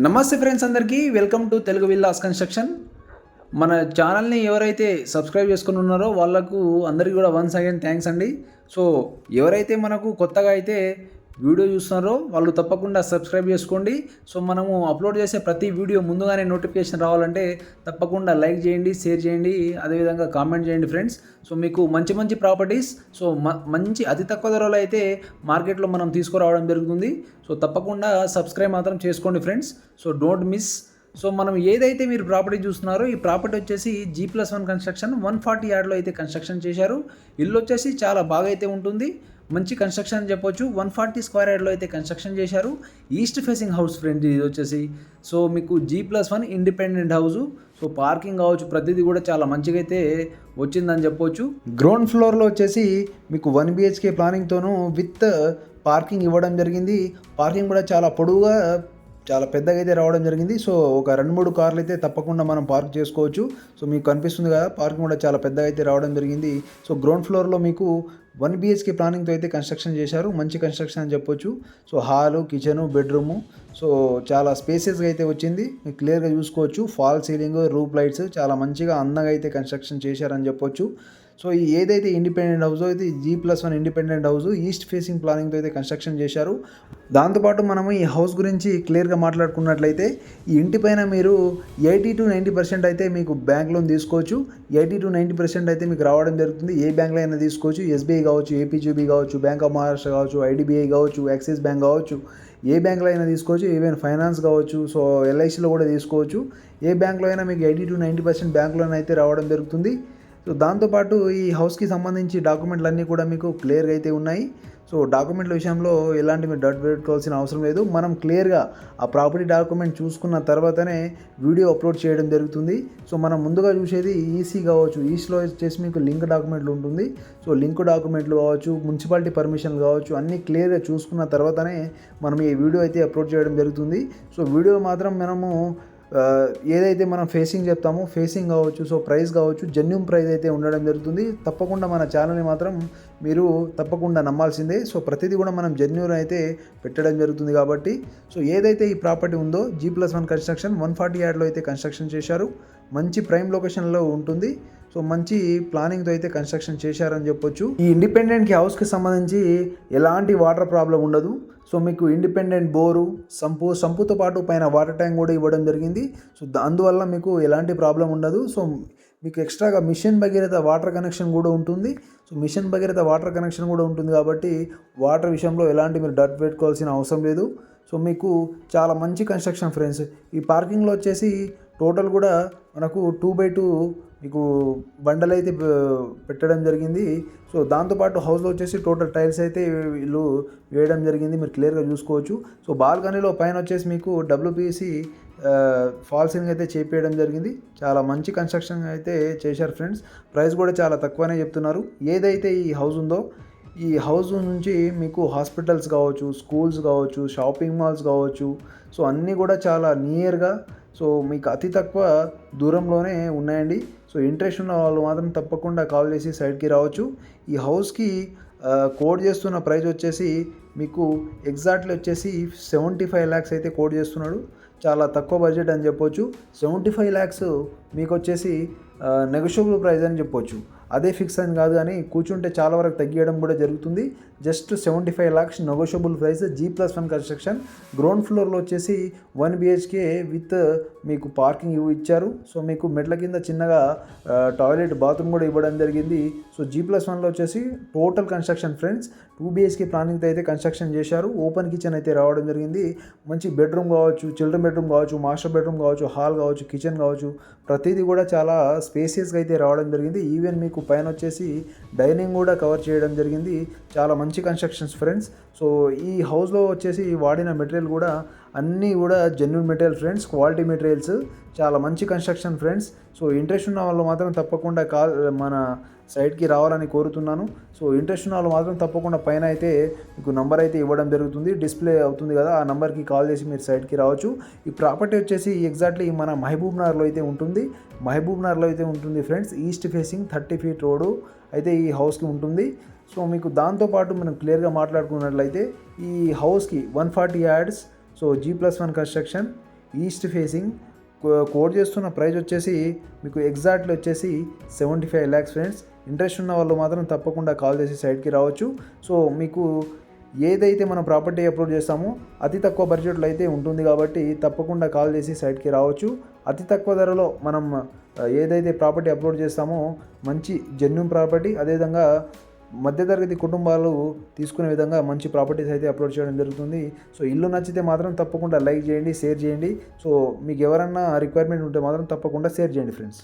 నమస్తే ఫ్రెండ్స్, అందరికీ welcome to Telugu villas construction. మన ఛానల్ని ఎవరైతే సబ్స్క్రైబ్ చేసుకుని ఉన్నారో వాళ్ళకు అందరికీ కూడా వన్స్ అగైన్ థ్యాంక్స్ అండి. సో ఎవరైతే మనకు కొత్తగా అయితే వీడియో చూస్తున్నారో వాళ్ళు తప్పకుండా సబ్స్క్రైబ్ చేసుకోండి. సో మనము అప్లోడ్ చేసే ప్రతి వీడియో ముందుగానే నోటిఫికేషన్ రావాలంటే తప్పకుండా లైక్ చేయండి, షేర్ చేయండి, అదేవిధంగా కామెంట్ చేయండి ఫ్రెండ్స్. సో మీకు మంచి మంచి ప్రాపర్టీస్, సో మంచి అతి తక్కువ ధరలో అయితే మార్కెట్లో మనం తీసుకురావడం జరుగుతుంది. సో తప్పకుండా సబ్స్క్రైబ్ మాత్రం చేసుకోండి friends. So don't miss. So మనం ఏదైతే మీరు ప్రాపర్టీ చూస్తున్నారో ఈ ప్రాపర్టీ వచ్చేసి G+1 కన్స్ట్రక్షన్ 140 యార్డ్లో అయితే కన్స్ట్రక్షన్ చేశారు. ఇల్లు వచ్చేసి చాలా బాగా అయితే ఉంటుంది, మంచి కన్స్ట్రక్షన్ అని చెప్పొచ్చు. 140 స్క్వేర్ యార్డ్లో అయితే కన్స్ట్రక్షన్ చేశారు. ఈస్ట్ ఫేసింగ్ హౌస్ ఫ్రెండ్ ఇది వచ్చేసి. సో మీకు G+1 independent house. So parking కావచ్చు, ప్రతిదీ కూడా చాలా మంచిగా అయితే వచ్చిందని చెప్పొచ్చు. గ్రౌండ్ ఫ్లోర్లో వచ్చేసి మీకు 1 BHK ప్లానింగ్తోనూ విత్ పార్కింగ్ ఇవ్వడం జరిగింది. పార్కింగ్ కూడా చాలా పొడవుగా, చాలా పెద్దగా అయితే రావడం జరిగింది. సో ఒక 2-3 కార్లు అయితే తప్పకుండా మనం పార్క్ చేసుకోవచ్చు. సో మీకు కనిపిస్తుంది కదా, పార్కింగ్ కూడా చాలా పెద్దగా అయితే రావడం జరిగింది. సో గ్రౌండ్ ఫ్లోర్లో మీకు 1 BHK ప్లానింగ్తో అయితే కన్స్ట్రక్షన్ చేశారు. మంచి కన్స్ట్రక్షన్ అని చెప్పొచ్చు. So hall, kitchen, bedroom, so చాలా స్పేసెస్గా అయితే వచ్చింది. మీకు క్లియర్గా చూసుకోవచ్చు. ఫాల్ సీలింగ్, రూఫ్ లైట్స్ చాలా మంచిగా అందంగా అయితే కన్స్ట్రక్షన్ చేశారని చెప్పొచ్చు. సో ఈ ఏదైతే ఇండిపెండెంట్ హౌస్ అయితే G+1 independent house east facing ప్లానింగ్తో అయితే కన్స్ట్రక్షన్ చేశారు. దాంతోపాటు మనము ఈ హౌస్ గురించి క్లియర్గా మాట్లాడుకున్నట్లయితే ఈ ఇంటిపైన మీరు 80-90% అయితే మీకు బ్యాంక్ లోన్ తీసుకోవచ్చు. 80-90% అయితే మీకు రావడం జరుగుతుంది. ఏ బ్యాంక్లో అయినా తీసుకోవచ్చు. SBI కావచ్చు, APGB కావచ్చు, బ్యాంక్ ఆఫ్ మహారాష్ట్ర కావచ్చు, IDBI కావచ్చు, యాక్సిస్ బ్యాంక్ కావచ్చు, ఏ బ్యాంక్లో అయినా తీసుకోవచ్చు. ఈవెన్ ఫైనాన్స్ కావచ్చు, సో LICలో కూడా తీసుకోవచ్చు. ఏ బ్యాంక్లో అయినా మీకు 80-90% బ్యాంక్ లోన్ అయితే రావడం జరుగుతుంది. సో దాంతోపాటు ఈ హౌస్కి సంబంధించి డాక్యుమెంట్లు అన్నీ కూడా మీకు క్లియర్గా అయితే ఉన్నాయి. సో డాక్యుమెంట్ల విషయంలో ఎలాంటి మీరు డౌట్ పెట్టుకోవాల్సిన అవసరం లేదు. మనం క్లియర్గా ఆ ప్రాపర్టీ డాక్యుమెంట్ చూసుకున్న తర్వాతనే వీడియో అప్లోడ్ చేయడం జరుగుతుంది. సో మనం ముందుగా చూసేది ఈసీ కావచ్చు. ఈసీలో వచ్చేసి మీకు లింక్ డాక్యుమెంట్లు ఉంటుంది. సో లింక్ డాక్యుమెంట్లు కావచ్చు, మున్సిపాలిటీ పర్మిషన్లు కావచ్చు, అన్నీ క్లియర్గా చూసుకున్న తర్వాతనే మనం ఈ వీడియో అయితే అప్లోడ్ చేయడం జరుగుతుంది. సో వీడియో మాత్రం మనము ఏదైతే మనం ఫేసింగ్ చెప్తామో ఫేసింగ్ కావచ్చు, సో ప్రైస్ కావచ్చు, జెన్యూన్ ప్రైస్ అయితే ఉండడం జరుగుతుంది. తప్పకుండా మన ఛానల్ని మాత్రం మీరు తప్పకుండా నమ్మాల్సిందే. సో ప్రతిదీ కూడా మనం జెన్యూన్ అయితే పెట్టడం జరుగుతుంది కాబట్టి. సో ఏదైతే ఈ ప్రాపర్టీ ఉందో G+1 కన్స్ట్రక్షన్ 140 యార్డ్లో అయితే కన్స్ట్రక్షన్ చేశారు. మంచి ప్రైమ్ లొకేషన్లో ఉంటుంది. సో మంచి ప్లానింగ్తో అయితే కన్స్ట్రక్షన్ చేశారని చెప్పొచ్చు. ఈ ఇండిపెండెంట్ హౌస్కి సంబంధించి ఎలాంటి వాటర్ ప్రాబ్లం ఉండదు. సో మీకు ఇండిపెండెంట్ బోరు, సంపుతో పాటు పైన వాటర్ ట్యాంక్ కూడా ఇవ్వడం జరిగింది. సో అందువల్ల మీకు ఎలాంటి ప్రాబ్లం ఉండదు. సో మీకు ఎక్స్ట్రాగా మిషన్ భగీరథ వాటర్ కనెక్షన్ కూడా ఉంటుంది. So mission Bhagiratha water connection కూడా ఉంటుంది కాబట్టి వాటర్ విషయంలో ఎలాంటి మీరు డట్ పెట్టుకోవాల్సిన అవసరం లేదు. సో మీకు చాలా మంచి కన్స్ట్రక్షన్ ఫ్రెండ్స్. ఈ పార్కింగ్లో వచ్చేసి టోటల్ కూడా మనకు 2x2 మీకు బండలు అయితే పెట్టడం జరిగింది. సో దాంతోపాటు హౌస్లో వచ్చేసి టోటల్ టైల్స్ అయితే వీళ్ళు వేయడం జరిగింది, మీరు క్లియర్గా చూసుకోవచ్చు. సో బాల్కనీలో పైన వచ్చేసి మీకు WPC ఫాల్ సీలింగ్ అయితే చేపేయడం జరిగింది. చాలా మంచి కన్స్ట్రక్షన్ అయితే చేశారు ఫ్రెండ్స్. ప్రైస్ కూడా చాలా తక్కువనే చెప్తున్నారు. ఏదైతే ఈ హౌస్ ఉందో ఈ హౌస్ నుంచి మీకు హాస్పిటల్స్ కావచ్చు, స్కూల్స్ కావచ్చు, షాపింగ్ మాల్స్ కావచ్చు, సో అన్నీ కూడా చాలా నియర్గా, సో మీకు అతి తక్కువ దూరంలోనే ఉన్నాయండి. సో ఇంట్రెస్ట్ ఉన్న వాళ్ళు మాత్రం తప్పకుండా కాల్ చేసి సైట్కి రావచ్చు. ఈ హౌస్కి కోడ్ చేస్తున్న ప్రైస్ వచ్చేసి మీకు ఎగ్జాక్ట్లీ వచ్చేసి 75 lakhs అయితే కోడ్ చేస్తున్నాడు. చాలా తక్కువ బడ్జెట్ అని చెప్పొచ్చు. 75 lakhs మీకు వచ్చేసి నెగోషియబుల్ ప్రైస్ అని చెప్పొచ్చు. అదే ఫిక్స్ అని కాదు, కానీ కూర్చుంటే చాలా వరకు తగ్గియడం కూడా జరుగుతుంది. Just 75 lakhs negotiable price. G+1 construction ground ఫ్లోర్లో వచ్చేసి 1 BHK విత్ మీకు పార్కింగ్ ఇచ్చారు. సో మీకు మెట్ల కింద చిన్నగా టాయిలెట్, బాత్రూమ్ కూడా ఇవ్వడం జరిగింది. సో G+1లో వచ్చేసి టోటల్ కన్స్ట్రక్షన్ ఫ్రెండ్స్ 2 BHK ప్లానింగ్తో అయితే కన్స్ట్రక్షన్ చేశారు. ఓపెన్ కిచెన్ అయితే రావడం జరిగింది. మంచి బెడ్రూమ్ కావచ్చు, చిల్డ్రన్ బెడ్రూమ్ కావచ్చు, మాస్టర్ బెడ్రూమ్ కావచ్చు, హాల్ కావచ్చు, కిచెన్ కావచ్చు, ప్రతిదీ కూడా చాలా స్పేసియస్గా అయితే రావడం జరిగింది. ఈవెన్ మీకు పైన వచ్చేసి డైనింగ్ కూడా కవర్ చేయడం జరిగింది. చాలా మంచి కన్స్ట్రక్షన్స్ ఫ్రెండ్స్. సో ఈ హౌస్లో వచ్చేసి వాడిన మెటీరియల్ కూడా అన్నీ కూడా genuine material friends, quality materials, చాలా మంచి కన్స్ట్రక్షన్ ఫ్రెండ్స్. సో ఇంట్రెస్ట్ ఉన్న వాళ్ళు మాత్రం తప్పకుండా మన సైట్కి రావాలని కోరుతున్నాను. సో ఇంట్రెస్ట్ ఉన్న వాళ్ళు మాత్రం తప్పకుండా పైన అయితే మీకు నంబర్ అయితే ఇవ్వడం జరుగుతుంది, డిస్ప్లే అవుతుంది కదా, ఆ నెంబర్కి కాల్ చేసి మీరు సైట్కి రావచ్చు. ఈ ప్రాపర్టీ వచ్చేసి ఎగ్జాక్ట్లీ మన మహబూబ్నగర్లో అయితే ఉంటుంది. మహబూబ్నగర్లో అయితే ఉంటుంది friends. East facing 30 feet road అయితే ఈ హౌస్కి ఉంటుంది. సో మీకు దాంతోపాటు మనం క్లియర్గా మాట్లాడుకున్నట్లయితే ఈ హౌస్కి 140 yards, so G+1 construction. East facing. Quote చేస్తున్న ప్రైస్ వచ్చేసి మీకు ఎగ్జాక్ట్లీ వచ్చేసి 75 lakhs ఫ్రెండ్స్. ఇంట్రెస్ట్ ఉన్న వాళ్ళు మాత్రం తప్పకుండా కాల్ చేసి సైట్కి రావచ్చు. సో మీకు ఏదైతే మనం ప్రాపర్టీ అప్లోడ్ చేస్తామో అతి తక్కువ బడ్జెట్లో అయితే ఉంటుంది కాబట్టి తప్పకుండా కాల్ చేసి సైట్కి రావచ్చు. అతి తక్కువ ధరలో మనం ఏదైతే ప్రాపర్టీ అప్లోడ్ చేస్తామో మంచి జెన్యూన్ ప్రాపర్టీ, అదేవిధంగా మధ్యతరగతి కుటుంబాలు తీసుకునే విధంగా మంచి ప్రాపర్టీస్ అయితే అప్లోడ్ చేయడం జరుగుతుంది. సో ఇల్లు నచ్చితే మాత్రం తప్పకుండా లైక్ చేయండి, షేర్ చేయండి. సో మీకు ఎవరన్నా రిక్వైర్మెంట్ ఉంటే మాత్రం తప్పకుండా షేర్ చేయండి ఫ్రెండ్స్.